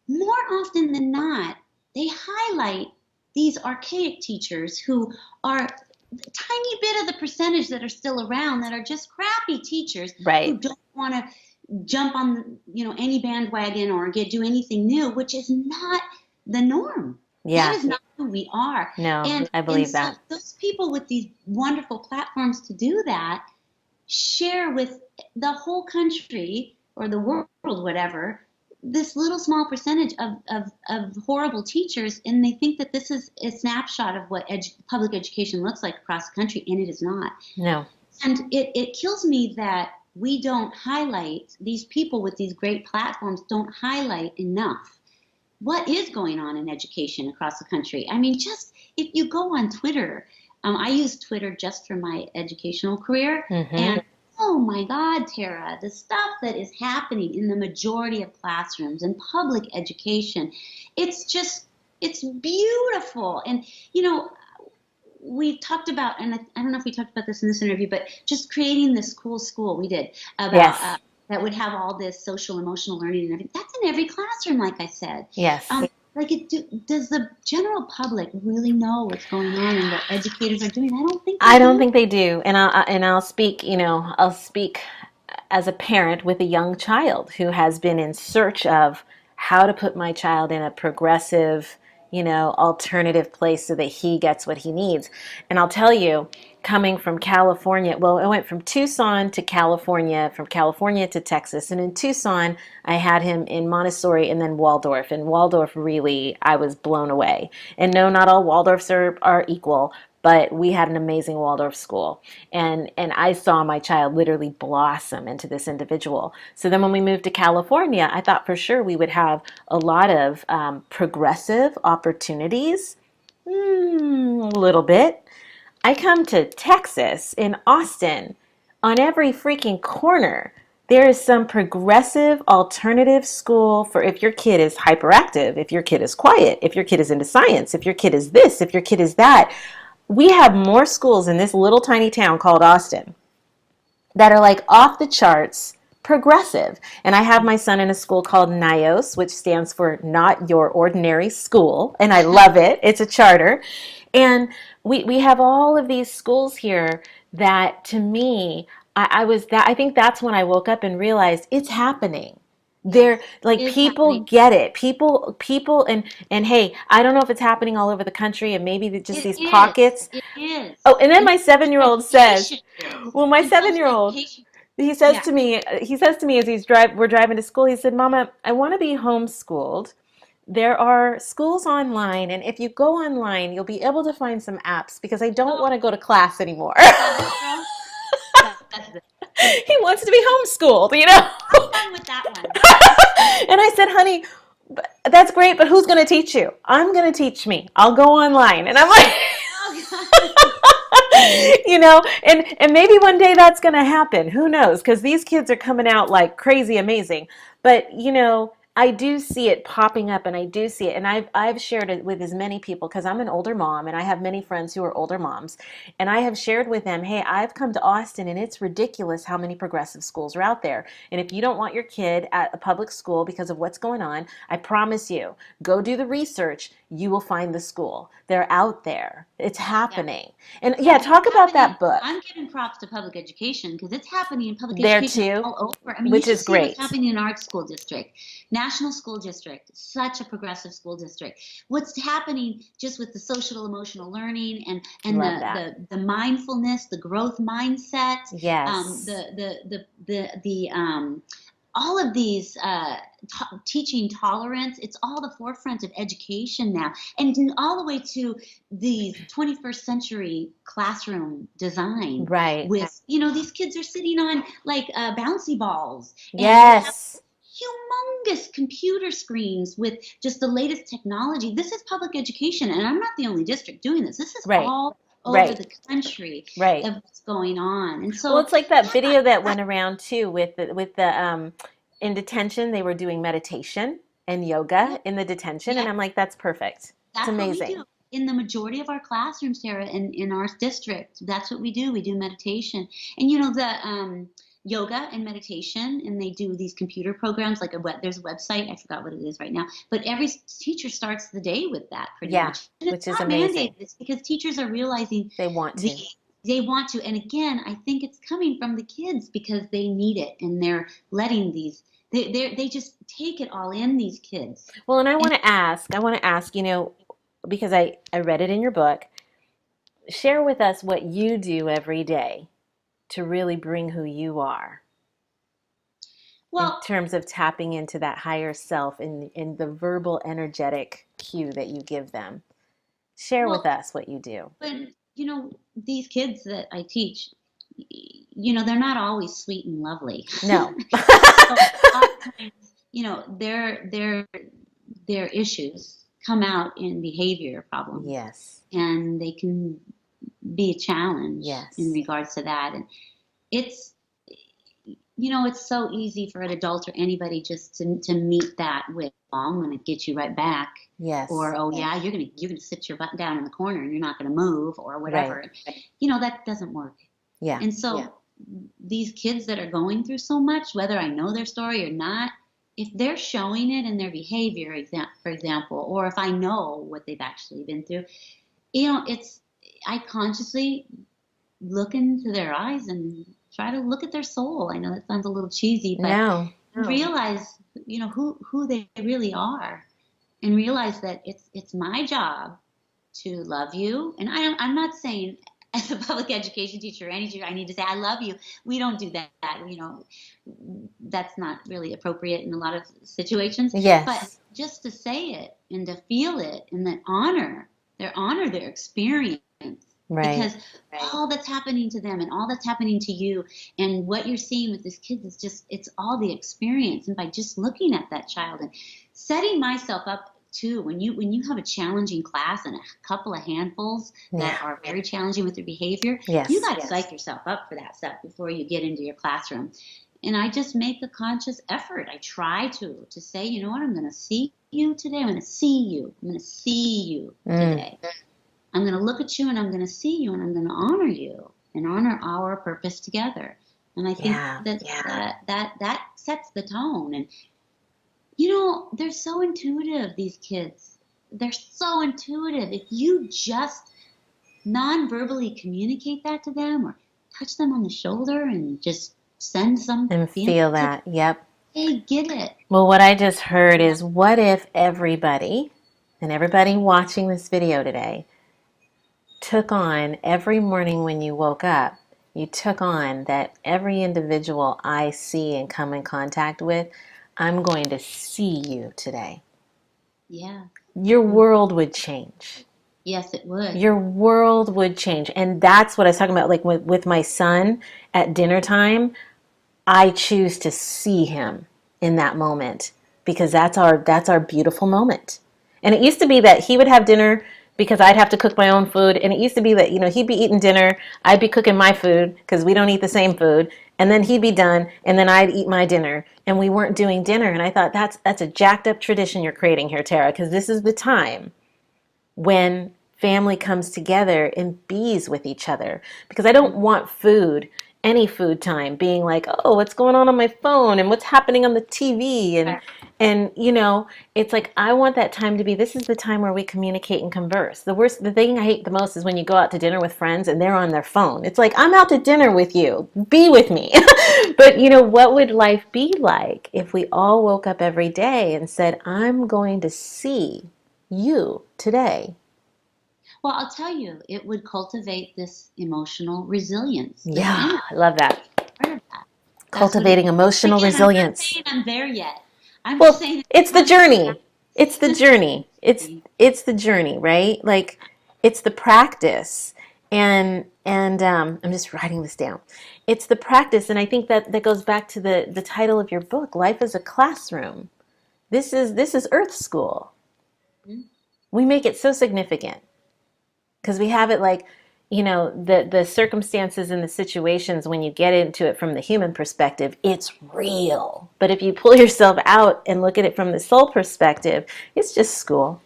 more often than not, they highlight these archaic teachers who are a tiny bit of the percentage that are still around that are just crappy teachers who don't want to jump on any bandwagon or do anything new, which is not the norm. Yeah. That is not who we are. No, I believe that. Those people with these wonderful platforms to do that share with the whole country or the world, whatever, this little small percentage of horrible teachers, and they think that this is a snapshot of what public education looks like across the country, and it is not. No. And it kills me that we don't highlight, these people with these great platforms don't highlight enough what is going on in education across the country. I mean, just if you go on Twitter, I use Twitter just for my educational career, Mm-hmm. and oh my God, Tara, the stuff that is happening in the majority of classrooms and public education, it's just, it's beautiful. And, you know, we talked about, and I don't know if we talked about this in this interview, but just creating this cool school we did about Yes. that would have all this social emotional learning and everything. That's in every classroom, like I said. Yes. Like, does the general public really know what's going on and what educators are doing? I don't think they I don't do. think they do. And I'll speak, I'll speak as a parent with a young child who has been in search of how to put my child in a progressive, alternative place so that he gets what he needs. And I'll tell you, coming from California, well, I went from Tucson to California, from California to Texas. And in Tucson, I had him in Montessori and then Waldorf. And Waldorf, really, I was blown away. And no, not all Waldorfs are equal, but we had an amazing Waldorf school, and I saw my child literally blossom into this individual. So then when we moved to California, I thought for sure we would have a lot of progressive opportunities. A little bit. I come to Texas, in Austin, on every freaking corner there is some progressive alternative school for if your kid is hyperactive, if your kid is quiet, if your kid is into science, if your kid is this, if your kid is that. We have more schools in this little tiny town called Austin that are like off the charts progressive. And I have my son in a school called NIOS, which stands for Not Your Ordinary School. And I love it. It's a charter. And we have all of these schools here that to me, I think that's when I woke up and realized it's happening. Yes, They're like, it's people happening. get it. People and hey, I don't know if it's happening all over the country and maybe just It these is. pockets. It is. Oh, and then In my 7-year-old says, education is. well, my In public 7-year-old, education. Yeah. he says to me as we're driving to school, he said, Mama, I want to be homeschooled. There are schools online, and if you go online, you'll be able to find some apps because I don't Oh, want to go to class anymore. 7-year-old. That's the. He wants to be homeschooled. Have fun with that one. And I said, honey, that's great, but who's going to teach you? I'm going to teach me. I'll go online. And I'm like, Oh God. and maybe one day that's going to happen. Who knows? Because these kids are coming out like crazy amazing. But I do see it popping up, and I do see it, and I've shared it with as many people because I'm an older mom, and I have many friends who are older moms, and I have shared with them, hey, I've come to Austin, and it's ridiculous how many progressive schools are out there. And if you don't want your kid at a public school because of what's going on, I promise you, go do the research. You will find the school. They're out there. It's Yeah. happening. And yeah, Yeah, it's talk about happening. that book I'm giving props to public education because it's happening in public there education too, all over. I mean, you which should is see what's great. happening in our school district, national school district, such a progressive school district. What's happening just with the social emotional learning and Love that. the mindfulness, the growth mindset, Yes. the all of these teaching tolerance. It's all the forefront of education now, and all the way to the 21st century classroom design Right. with, these kids are sitting on like bouncy balls, and they have Yes. humongous computer screens with just the latest technology. This is public education, and I'm not the only district doing this. This is Right. all over Right. the country Right. of what's going on. And Well, so, it's like that yeah, video that went around too with the in detention they were doing meditation and yeah, yoga in the detention, and yeah. I'm like, that's perfect. It's That's what we amazing. do in the majority of our classrooms, Sarah, in our district. That's what we do. We do meditation, and the yoga and meditation, and they do these computer programs. Like there's a website. I forgot what it is right now, but every teacher starts the day with that pretty Yeah, much. And it's which is not amazing. mandated. It's because teachers are realizing They want the to. they want to. And again, I think it's coming from the kids because they need it, and they're letting these. They just take it all in, these kids. Well, and And I want to ask, because I read it in your book, share with us what you do every day to really bring who you are in well, terms of tapping into that higher self in the verbal energetic cue that you give them. Share with well, us what you do. but these kids that I teach, they're not always sweet and lovely. No. So a lot of times, their issues come out in behavior problems, Yes. and they can be a challenge in Yes. regards to that. And it's it's so easy for an adult or anybody just to meet that with, "Oh, I'm going to get you right back," Yes. or, "Oh yeah, you're gonna sit your butt down in the corner and you're not going to move," or Right. whatever. That doesn't work. Yeah. And so these kids that are going through so much, whether I know their story or not, if they're showing it in their behavior, for example, or if I know what they've actually been through, it's I consciously look into their eyes and try to look at their soul. I know that sounds a little cheesy, but No. realize, who they really are, and realize that it's my job to love you. And I'm not saying as a public education teacher or any teacher, I need to say, "I love you." We don't do that. That's not really appropriate in a lot of situations. But Yes. just to say it and to feel it and then honor their experience, Right. because all that's happening to them and all that's happening to you and what you're seeing with this kid is just, it's all the experience. And by just looking at that child and setting myself up too, when you have a challenging class and a couple of handfuls that Yeah. are very challenging with their behavior, Yes. you got to psych yourself up for that stuff before you get into your classroom. And I just make a conscious effort. I try to say, "You know what, I'm going to see you today. I'm going to see you. I'm going to see you today. I'm going to look at you and I'm going to see you and I'm going to honor you and honor our purpose together." And I think Yeah. that sets the tone. And they're so intuitive, these kids. They're so intuitive. If you just non-verbally communicate that to them, or touch them on the shoulder and just send some And feeling feel to that. Yep. they get it. Well, what I just heard is, what if everybody, and everybody watching this video today, took on every morning when you woke up, you took on that every individual I see and come in contact with, I'm going to see you today. Yeah. Your world would change. Yes, it would. Your world would change. And that's what I was talking about, like with my son at dinner time. I choose to see him in that moment, because that's our beautiful moment. And it used to be that he would have dinner because I'd have to cook my own food, and it used to be that he'd be eating dinner, I'd be cooking my food because we don't eat the same food, and then he'd be done, and then I'd eat my dinner, and we weren't doing dinner. And I thought, that's a jacked up tradition you're creating here, Tara, because this is the time when family comes together and bees with each other, because I don't want any food time being like, "Oh, what's going on my phone and what's happening on the TV," and it's like, I want that time to be, this is the time where we communicate and converse. The thing I hate the most is when you go out to dinner with friends and they're on their phone. It's like, I'm out to dinner with you, be with me. But what would life be like if we all woke up every day and said, "I'm going to see you today"? Well, I'll tell you, it would cultivate this emotional resilience. Yeah, I love that. Part of that. That's what it Cultivating is. emotional Again, I'm not resilience. saying I'm there yet. I'm just Well, saying it's it's the coming. journey. It's the journey. It's Consistency. it's the journey, right? Like, it's the practice. And I'm just writing this down. It's the practice, and I think that goes back to the title of your book, Life is a Classroom. This is Earth School. Mhm. We make it so significant because we have it like, the circumstances and the situations, when you get into it from the human perspective, it's real. But if you pull yourself out and look at it from the soul perspective, it's just school.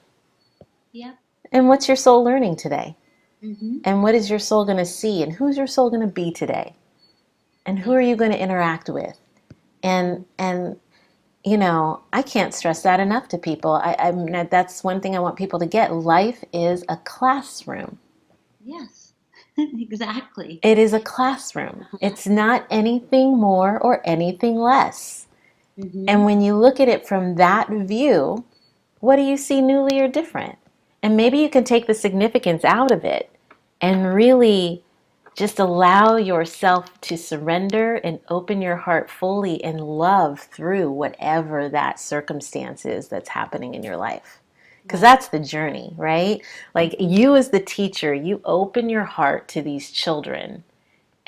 Yeah. And what's your soul learning today? Mm-hmm. And what is your soul going to see? And who's your soul going to be today? And who Yeah. are you going to interact with? And I can't stress that enough to people. That's one thing I want people to get. Life is a classroom. Yes. Exactly. It is a classroom. It's not anything more or anything less. And Mm-hmm. when you look at it from that view, what do you see newly or different? And maybe you can take the significance out of it and really just allow yourself to surrender and open your heart fully and love through whatever that circumstance is that's happening in your life. Because Right. that's the journey, right? Like, you as the teacher, you open your heart to these children,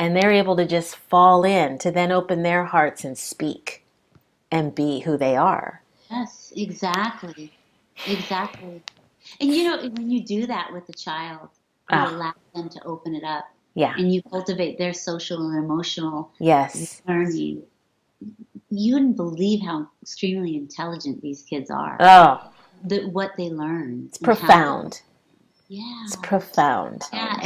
and they're able to just fall in to then open their hearts and speak and be who they are. Yes, exactly. Exactly. And you know, when you do that with a child, you Ah, allow them to open it up yeah. and you cultivate their social and emotional Yes. learning. You wouldn't believe how extremely intelligent these kids are, Oh, what they learn it's and how they, profound. It's yeah. profound. Yeah,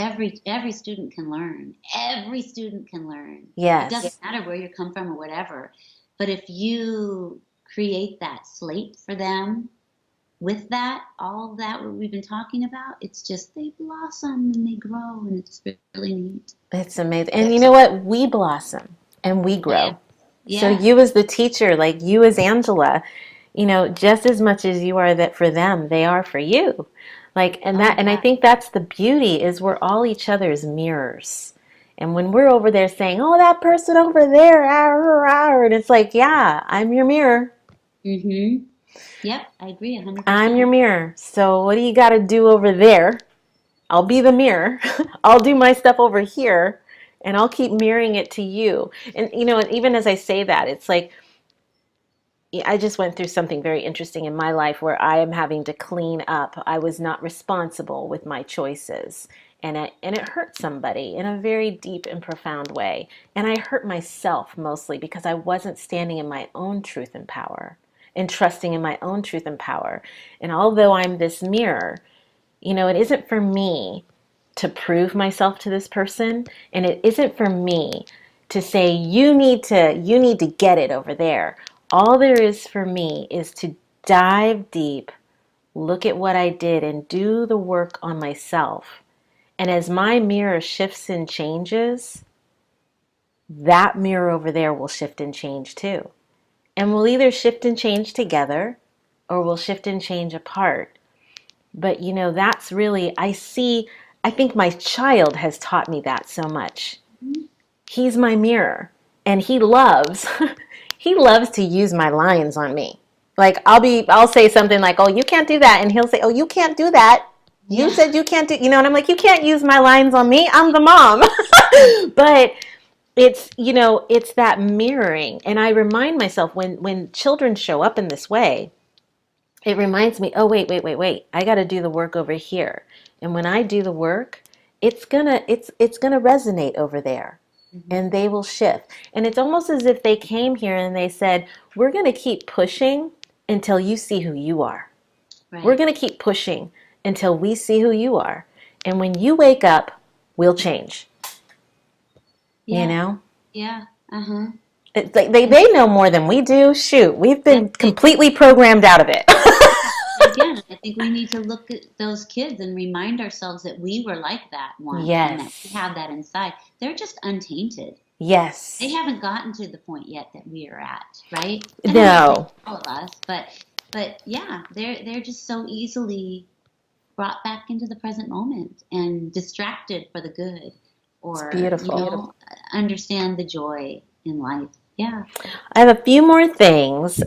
every student can learn. Every student can learn. It doesn't Yes. matter where you come from or whatever. But if you create that slate for them with that, all of that what we've been talking about, it's just they blossom and they grow and it's really neat. It's amazing. And you know what? We blossom and we Yeah. grow. So Yeah. you as the teacher, like you as Angela, just as much as you are that for them, they are for you. Like, Oh and I yeah. think that's the beauty is we're all each other's mirrors. And when we're over there saying, "Oh, that person over there," and it's like, "Yeah, I'm your mirror. Mm-hmm. Yep, I agree I'm your 100%. mirror. So what do you got to do over there? I'll be the mirror. I'll do my stuff over here and I'll keep mirroring it to you." And even as I say that, it's like I just went through something very interesting in my life where I am having to clean up. I was not responsible with my choices. And it hurt somebody in a very deep and profound way. And I hurt myself mostly because I wasn't standing in my own truth and power and trusting in my own truth and power. And although I'm this mirror, it isn't for me to prove myself to this person, and it isn't for me to say you need to get it over there. All there is for me is to dive deep, look at what I did and do the work on myself. And as my mirror shifts and changes, that mirror over there will shift and change too. And we'll either shift and change together or we'll shift and change apart. But that's really, I think my child has taught me that so much. Mhm. He's my mirror and he loves, he loves to use my lines on me. Like I'll say something like, "Oh, you can't do that." And he'll say, "Oh, you can't do that. You Yeah. said you can't do," and I'm like, "You can't use my lines on me. I'm the mom." But it's that mirroring. And I remind myself when children show up in this way, it reminds me, "Oh, wait, wait, wait, wait. I got to do the work over here." And when I do the work, it's going to resonate over there Hmm. and they will shift. And it's almost as if they came here and they said, "We're going to keep pushing until you see who you are. We're Right. going to keep pushing until we see who you are. And when you wake up, we'll change." You Yeah. know? Yeah. Uh-huh. It's like they know more than we do. Shoot, we've Yeah, been they do. completely programmed out of it. Yeah. And again, I think we need to look at those kids and remind ourselves that we were like that once and that we Yes. have that inside. They're just untainted. They Yes. haven't gotten to the point yet that we are at, right? And I'm not saying No. all of us, but yeah, they're just so easily brought back into the present moment and distracted for the good It's or, beautiful. understand the joy in life. Yeah. I have a few more things.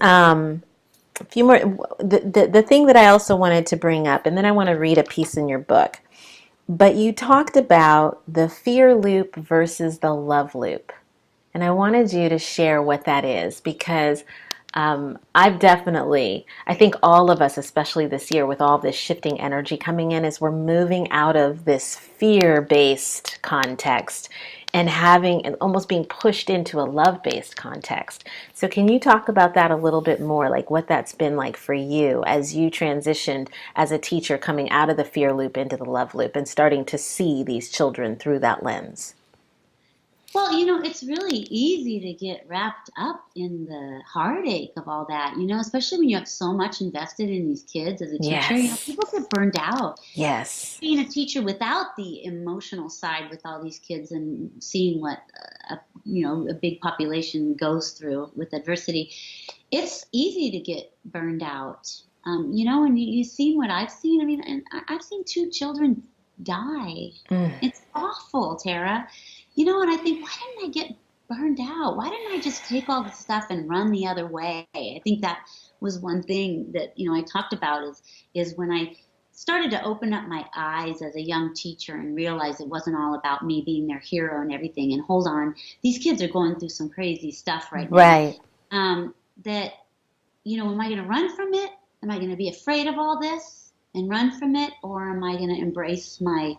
A few more. The thing that I also wanted to bring up, and then I want to read a piece in your book. But you talked about the fear loop versus the love loop. And I wanted you to share what that is because I think all of us, especially this year with all this shifting energy coming in, as we're moving out of this fear based context and having and almost being pushed into a love based context. So, can you talk about that a little bit more? Like what that's been like for you as you transitioned as a teacher coming out of the fear loop into the love loop and starting to see these children through that lens? Well, it's really easy to get wrapped up in the heartache of all that, especially when you have so much invested in these kids as a teacher. Yes. People get burned out. Yes. Being a teacher without the emotional side with all these kids and seeing what a big population goes through with adversity, it's easy to get burned out. And you've seen what I've seen. I mean, and I've seen two children die. Mm. It's awful, Tara. And I think, why didn't I get burned out? Why didn't I just take all this stuff and run the other way? I think that was one thing that I talked about is when I started to open up my eyes as a young teacher and realize it wasn't all about me being their hero and everything. And hold on, these kids are going through some crazy stuff right now. Right. That, am I going to run from it? Am I going to be afraid of all this and run from it, or am I going to embrace my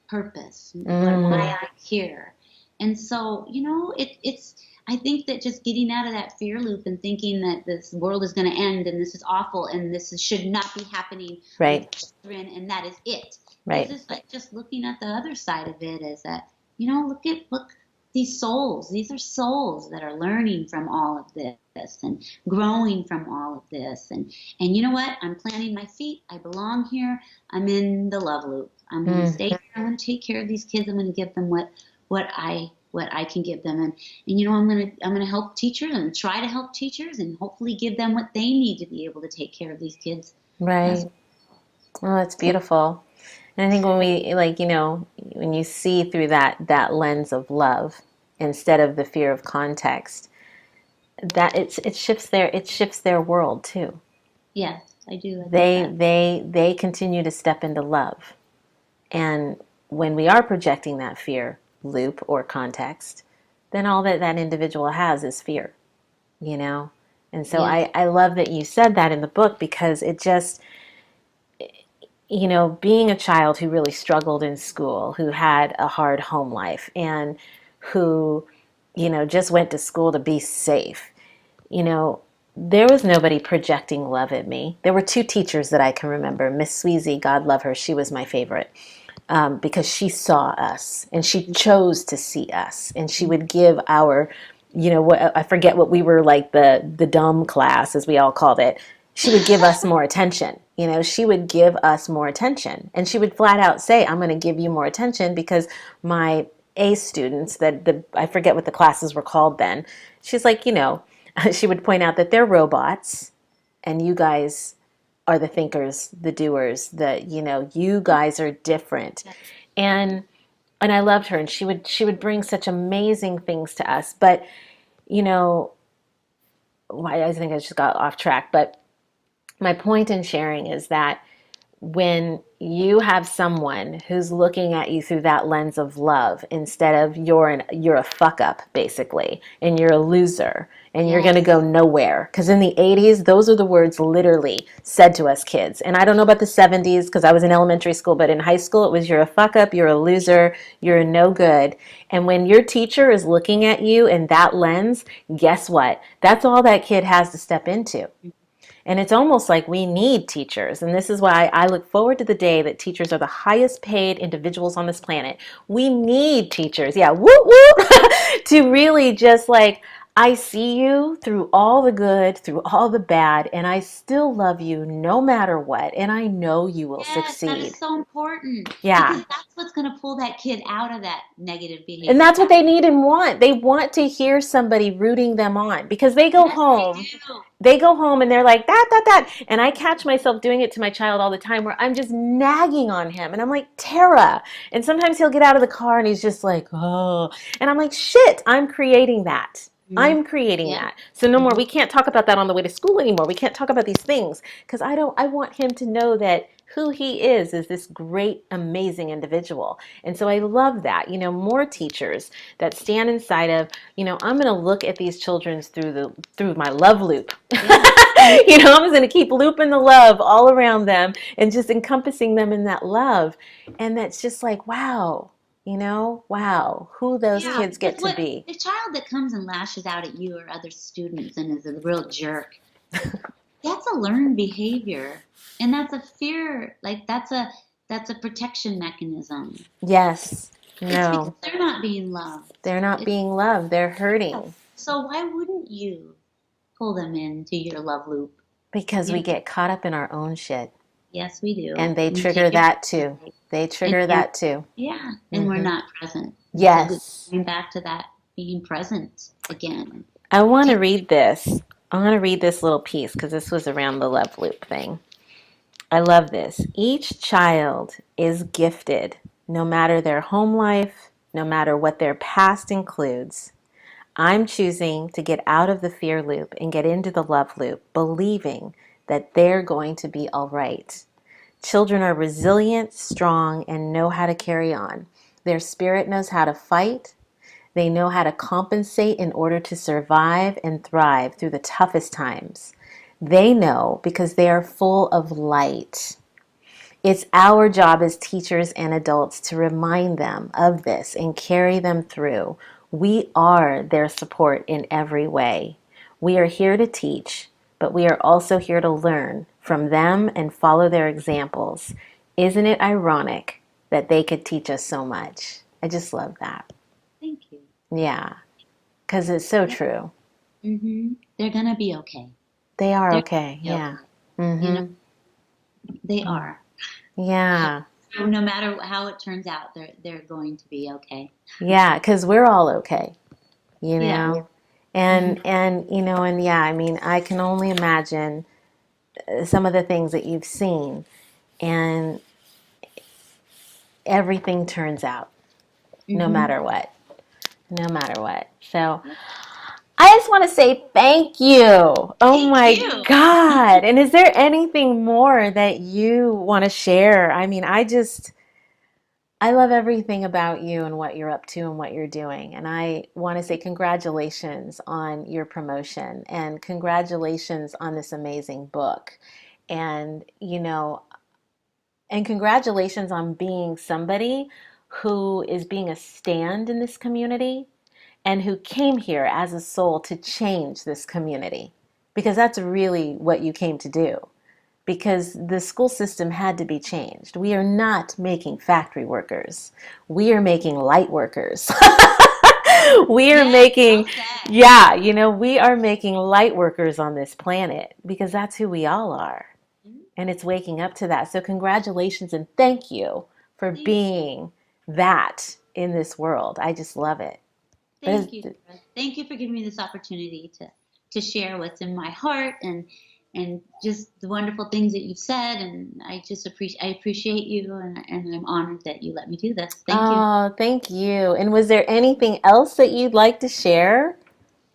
purpose, why I'm here? And so, it's I think that just getting out of that fear loop and thinking that this world is going to end and this is awful and should not be happening Right. with children and that is it. Right. Is just like just looking at the other side of it is that, look these souls. These are souls that are learning from all of this and growing from all of this. And you know what? I'm planting my feet. I belong here. I'm in the love loop. I'm going to stay here. I'm going to take care of these kids. I'm going to give them what I can give them. And I'm going to help teachers and try to help teachers and hopefully give them what they need to be able to take care of these kids. Right. Oh, it's beautiful. And I think when we when you see through that lens of love instead of the fear of context, that it shifts their world too. Yes, I do. They continue to step into love. And when we are projecting that fear loop or context, then all that individual has is fear, And so Yes. I love that you said that in the book, because it just, being a child who really struggled in school, who had a hard home life, and who, just went to school to be safe, there was nobody projecting love at me. There were two teachers that I can remember. Miss Sweezy, God love her, she was my favorite. Because she saw us and she chose to see us, and she would give our, what I forget what we were, like the dumb class, as we all called it. She would give us more attention. She would give us more attention, and she would flat out say, "I'm going to give you more attention because my A students, I forget what the classes were called then." She's like, she would point out that they're robots, and you guys are the thinkers, the doers, you guys are different. And I loved her, and she would bring such amazing things to us. But, I think I just got off track. But my point in sharing is that when you have someone who's looking at you through that lens of love, instead of you're a fuck up, basically, and you're a loser and you're going to go nowhere. Because in the 80s, those are the words literally said to us kids. And I don't know about the 70s because I was in elementary school, but in high school it was, you're a fuck up, you're a loser, you're no good. And when your teacher is looking at you in that lens, guess what? That's all that kid has to step into. And it's almost like we need teachers. And this is why I look forward to the day that teachers are the highest paid individuals on this planet. We need teachers. Yeah, woo woo. To really just I see you through all the good, through all the bad, and I still love you no matter what. And I know you will succeed. That is so important. Yeah. Because that's what's going to pull that kid out of that negative behavior. And that's what they need and want. They want to hear somebody rooting them on, because they go home. They go home and they're like, that. And I catch myself doing it to my child all the time, where I'm just nagging on him. And I'm like, Tara. And sometimes he'll get out of the car and he's just like, oh. And I'm like, shit, I'm creating that. I'm creating that. So no more, we can't talk about that on the way to school anymore. We can't talk about these things, because I want him to know that who he is this great, amazing individual. And so I love that, more teachers that stand inside of, I'm going to look at these children through my love loop. I'm just going to keep looping the love all around them and just encompassing them in that love. And that's just like, wow. Wow, who those kids get to be. The child that comes and lashes out at you or other students and is a real jerk, that's a learned behavior. And that's a fear, that's a protection mechanism. Yes. No. It's because they're not being loved. They're not being loved. They're hurting. So why wouldn't you pull them into your love loop? Because we get caught up in our own shit. Yes, we do. And they trigger that too. They trigger that too. Yeah, and we're not present. Yes. So going back to that being present again. I want to read this. I want to read this little piece, because this was around the love loop thing. I love this. Each child is gifted, no matter their home life, no matter what their past includes. I'm choosing to get out of the fear loop and get into the love loop, believing that they're going to be all right. Children are resilient, strong, and know how to carry on. Their spirit knows how to fight. They know how to compensate in order to survive and thrive through the toughest times. They know because they are full of light. It's our job as teachers and adults to remind them of this and carry them through. We are their support in every way. We are here to teach, but we are also here to learn from them and follow their examples. Isn't it ironic that they could teach us so much? I just love that. Thank you. Yeah, because it's so Yep. true. They're gonna be okay. They are They're okay. gonna Yeah. be okay. You know, Mm-hmm. they are. Yeah. So no matter how it turns out, they're going to be okay. Yeah, because we're all okay, you Yeah. know? hmm And you know, and yeah, I mean, I can only imagine some of the things that you've seen, and everything turns out no hmm matter what. No matter what. So Yep. I just want to say thank you. Oh Thank my you. God. And is there anything more that you want to share? I mean, I love everything about you and what you're up to and what you're doing. And I want to say congratulations on your promotion and congratulations on this amazing book. And, you know, and congratulations on being somebody who is being a stand in this community and who came here as a soul to change this community. Because that's really what you came to do. Because the school system had to be changed. We are not making factory workers. We are making light workers. We are Yes, well making, said. yeah, you know, we are making light workers on this planet because that's who we all are. Mhm. And it's waking up to that. So, congratulations and thank you for Thank being that in this world. I just love it. But Thank you, Tara. Thank you for giving me this opportunity to share what's in my heart and just the wonderful things that you've said. And I appreciate you and I'm honored that you let me do this. Thank you. oh, thank you. And was there anything else that you'd like to share?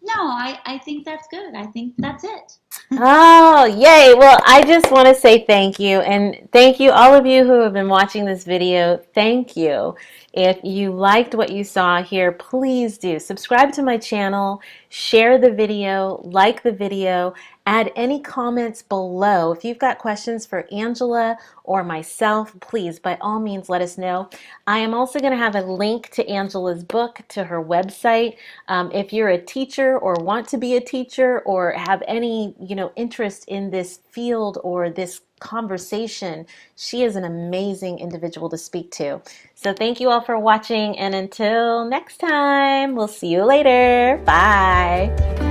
No, I think that's good. I think that's it. Oh, yay. Well, I just want to say thank you. And thank you, all of you who have been watching this video. Thank you. If you liked what you saw here, please do subscribe to my channel, share the video, like the video, add any comments below. If you've got questions for Angela or myself, please, by all means, let us know. I am also going to have a link to Angela's book, to her website. If you're a teacher or want to be a teacher or have any, you know, interest in this field or this conversation, she is an amazing individual to speak to. So thank you all for watching, and until next time, we'll see you later. Bye.